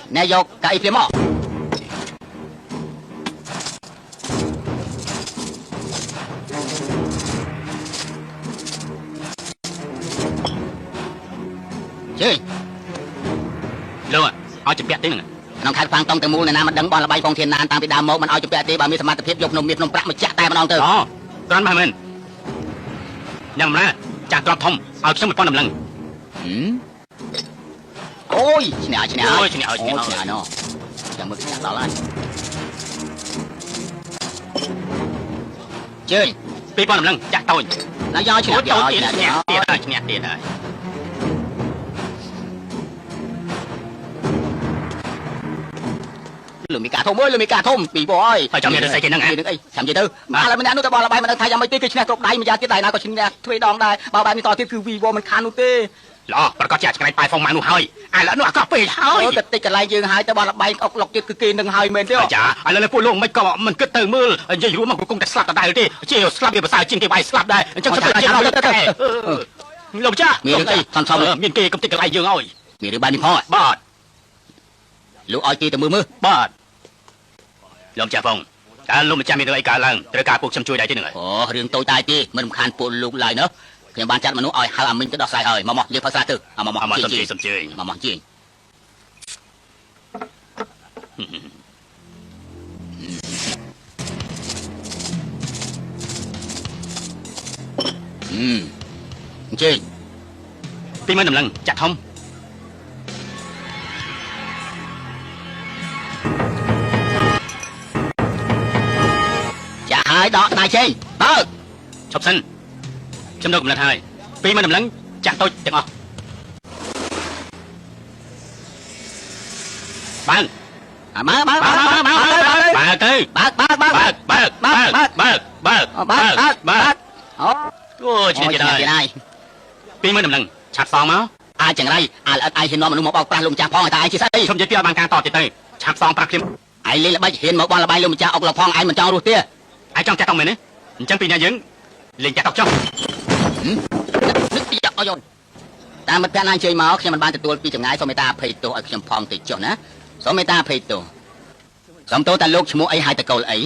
nè vô cái phim mỏ chơi luôn à ao chụp bẹt tiếng này น้องខេត្តខាងតុងទាំងមូលណាមិនដឹងបនលបាយផងធានណានតាំងពីដើមមកមិនឲ្យជំពាក់ទេបើមានសមត្ថភាពយកនំមាសនំប្រាក់មកចាក់តែម្ដងទៅអូត្រង់មែនញ៉ាំណាចាក់ទ្របធំឲ្យខ្ញុំ1000តម្លឹងអូយឈ្នះឈ្នះអូយឈ្នះឈ្នះឈ្នះណោះចាំមើលឈ្នះដល់ហើយជើញ2000តម្លឹងចាក់តូចណាយកឈ្នះទៀតឈ្នះទៀតហើយឈ្នះទៀតហើយលុំមីកាធំអើយលុំមីកាធំពីបអើយហើយចាំមានស្អីគេហ្នឹងហ៎អីចាំនិយាយទៅមកឡើយម្នាក់នោះទៅបនលបាយមិនដឹងថាយ៉ាងម៉េចទេគឺឈ្នះគ្រប់ដៃម្យ៉ាងទៀតដៃណាក៏ឈ្នះទ្វេដងដែរបើបែបនេះតទៀតគឺ Vivo មិនខាននោះទេល្អប្រកាសជាឆ្កែប៉ៃហ្វុងម៉ាំងនោះហើយឥឡូវនោះអាកោះពេកហើយទៅតិចកន្លែងយើងហើយទៅបនលបាយអុកលុកទៀតគឺគេនឹងហើយមែនទេចាឥឡូវពួកលោកមិនក៏មិនគិតទៅមើលនិយាយរួមមកគង់តែស្លាប់ដដែលទេជាស្លាប់វាប្រសើរជាងគេវាយស្លាប់ដែរអញ្ចឹងទៅជាលោកចាមានរឿងអីសំសំមានគេកំតិចកន្លែងយើងហើយមានរឿងបែបនេះផងបាទលោកឲ្យគេទៅមើលបាទលោកចាហ្វុងតើលោកម្ចាស់មានរឿងអីកើតឡើងត្រូវការពួកខ្ញុំជួយដែរទេនឹងហើយអូរឿងតូចតាចទេមិនរំខានពួកលោកឡើយណាខ្ញុំបានចាត់មនុស្សឲ្យហៅអាមីងទៅដោះស្រាយហើយមកយើងផឹកស្រាទៅមកសំជើញមកជើញជើញ20,000តម្លឹងចាក់ធំចាក់ហើយដកដៃចេញបើឈប់សិនខ្ញុំនៅកំណត់ហើយ20,000តម្លឹងចាក់តូចទាំងអស់បើទៅអូឈ្នះទៀតហើយ20,000តម្លឹងឆាប់សងមកអាចចង្រៃអាល្អិតឯងហ៊ាននាំមនុស្សមកបោកប្រាស់លោកម្ចាស់ផងតែឯងជាស្អីខ្ញុំនិយាយពីឲ្យបានការតទៀតទៅឆាប់សងប្រាស់ខ្ញុំឯងលេងល្បិចហ៊ានមកបនលបាយលោកម្ចាស់អុកលផងឯងមិនចង់រស់ទេឯងចង់ចាក់តង់មែនទេអញ្ចឹងពីអ្នកយើងលេងចាក់តង់ចុះនឹកយកឲ្យយល់តាមមិត្តភក្តិណាអញ្ជើញមកខ្ញុំមិនបានទទួលពីចម្ងាយសូមមេត្តាអភ័យទោសឲ្យខ្ញុំផងតិចចុះណាសូមមេត្តាអភ័យទោសសូមទោសតែលោកឈ្មោះអីហើយតកូលអី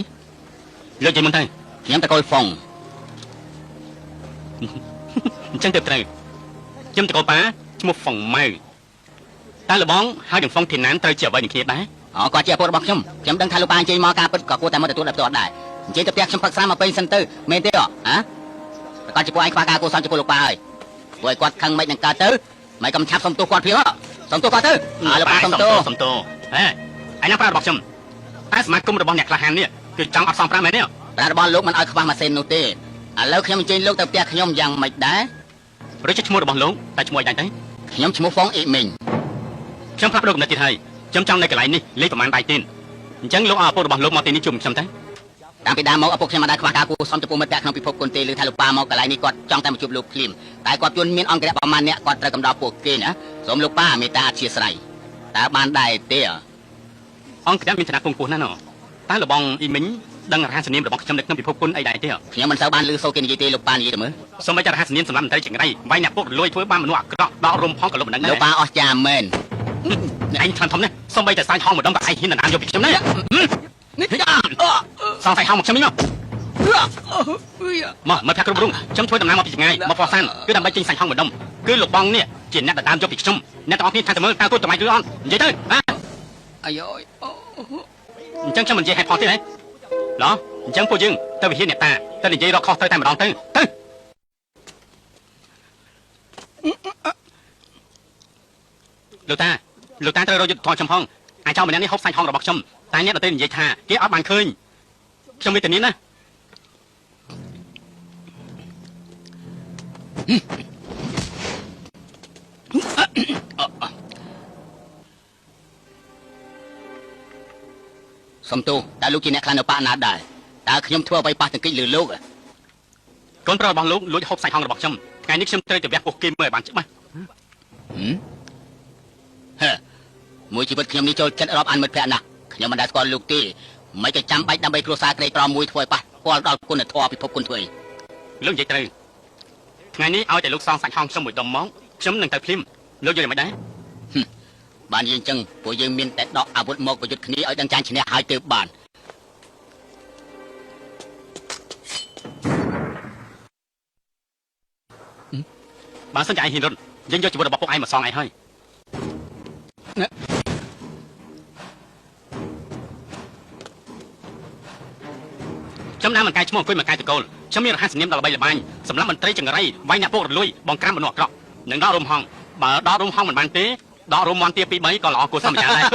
លោកនិយាយមុនទៅខ្ញុំតកូលហ្វុងអញ្ចឹងទៅត្រូវខ្ញុំតកូលប៉ាឈ្មោះហ្វុងម៉ៅតែលបងហើយនឹងហ្វុងធីណានត្រូវជាអ្វីនឹងគ្នាដែរអូគាត់ជាឪពុករបស់ខ្ញុំដឹងថាលោកប៉ាអញ្ជើញមកការពិតក៏គួរតែមកទទួលដោយផ្ទាល់ដែរអញ្ជើញទៅផ្ទះខ្ញុំផឹកស្រាមកពេលសិនទៅមែនទេហ៎គាត់ជាពួកឯងខ្វះការគួរសមចំពោះលោកប៉ាហើយពួកឯងគាត់ខឹងមិននឹងកើតទៅមិនកុំឆាប់សុំទោសគាត់ព្រាវសុំទោសគាត់ទៅលោកប៉ាសុំទោសហេឯណាប្រារបស់ខ្ញុំតែសមាគមរបស់អ្នកក្លាហាននេះគឺចង់អត់សមប្រាំមែនទេប្រារបស់លោកមិនឲ្យខ្វះម៉ាស៊ីននោះទេឥឡូវខ្ញុំអញ្ជើញលោកទៅផ្ទះខ្ញុំយ៉ាងម៉េចដែរឬជាឈ្មោះរបស់លោកតែឈ្មោះអីដែរទៅខ្ញុំឈ្មោះហ្វុងអ៊ីមីងខ្ញុំផ្លាស់ប្ដូរកំណត់ទៀតហើយខ្ញុំចង់នៅកន្លែងនេះលេខប្រហែលដៃទៀតអញ្ចឹងលោកឲ្យឪពុករបស់លោកមកទីនេះជួបខ្ញុំទៅតាំងពីដើមមកឪពុកខ្ញុំមិនដែលខ្វះការគួរសមចំពោះមិត្តភក្តិក្នុងពិភពគុណទេឬថាលោកប៉ាមកកន្លែងនេះគាត់ចង់តែមកជួបលោកភ្លាមតែគាត់ជួនមានអង្គរៈប្រមាណអ្នកគាត់ត្រូវកំដៅពួកគេណាសូមលោកប៉ាមេត្តាអធិស្ឋានតើបានដែរទេអង្គរៈមានឋានៈគង់ពោះណាស់ណោះតែលបងអ៊ីមីងដឹងរហស្សនាមរបស់ខ្ញុំនៅក្នុងពិភពគុណអីដែរទេខ្ញុំមិនសូវបានឮសូរគេនិយាយទេលោកប៉ានិយាយទៅមើលសូម្បីតែរហស្សនាមសម្រាប់មន្ត្រីចង្រៃវាយអ្នកពុករលួយធ្វើបានមនុស្សអាក្រក់ដករុំផងក៏លោកមិនដឹងដែរលោកប៉ាអស់ចាមែនឯងថ្លៃធំណាស់សូម្បីតែសាយហងម្ដងក៏ឯងហ៊ានណានយកពីខ្ញុំណានេះសងសាយហងមកខ្ញុំនេះមកមកផ្ទះគ្រប់រុងខ្ញុំធ្វើដំណើរមកពីចម្ងាយមកផោះសានគឺដើម្បីចេញសាច់ហងម្ដុំគឺលោកបងនេះជាអ្នកដែលដើមយកពីខ្ញុំអ្នកទាំងអស់គ្នាថាទៅមើលតើគួរតម្លៃឬអត់និយាយទៅអាយអញ្ចឹងខ្ញុំមិននិយាយហេតុផលទេហ៎ឡោះអញ្ចឹងពួកយើងទៅវិហារអ្នកតាទៅនិយាយរកខុសត្រូវតែម្ដងទៅលោកតាត្រូវរកយុទ្ធធម៌ខ្ញុំផងអាចោម្នាក់នេះហូបសាច់ហងរបស់ខ្ញុំតែអ្នកទៅនិយាយថាគេអត់បានឃើញខ្ញុំមានតែនេះណាសំទោសតើលោកជាអ្នកខ្លាំងនៅប៉ាណាដែរតើខ្ញុំធ្វើអ្វីប៉ះទង្គិចលើលោកកូនប្រុសរបស់លោកលួចហូបសាច់ហងរបស់ខ្ញុំថ្ងៃនេះខ្ញុំត្រូវទៅវះពោះគេមើលឲ្យបានច្បាស់មួយជីវិតខ្ញុំនេះចូលចិត្តរាប់អានមិត្តភក្តិណាស់ខ្ញុំមិនដែលស្គាល់លោកទេមិនក៏ចាំបាច់ដើម្បីគ្រួសារក្រីក្រមួយធ្វើឲ្យប៉ះពាល់ដល់គុណធម៌ពិភពគុណធ្វើអីលោកនិយាយត្រូវថ្ងៃនេះឲ្យតែលោកសងសាច់ហងខ្ញុំមួយដុំមកខ្ញុំនឹងទៅភ្លាមលោកយល់យ៉ាងម៉េចដែរ បានយើងចឹងពួកយើងមានតែដកអាវុធមកប្រយុទ្ធគ្នាឲ្យដឹងចាញ់ឈ្នះហើយទើបបាន បានសិនជាឯងហ៊ានរត់យើងយកជីវិតរបស់ពួកឯងមកសងឯងហើយចំណាំមិនកាយឈ្មោះអង្គុយមកកាយតកូលខ្ញុំមានរហស្សនាមដល់ល្បីល្បាញសម្រាប់មន្ត្រីចង្រៃវាយអ្នកពុករលួយបងក្រាមបំណក់ក្រក់នឹងដករុំហងបើដករុំហងមិនបានទេដករុំមន់ទា2 3ក៏ល្អគួរសមយ៉ាងដែរ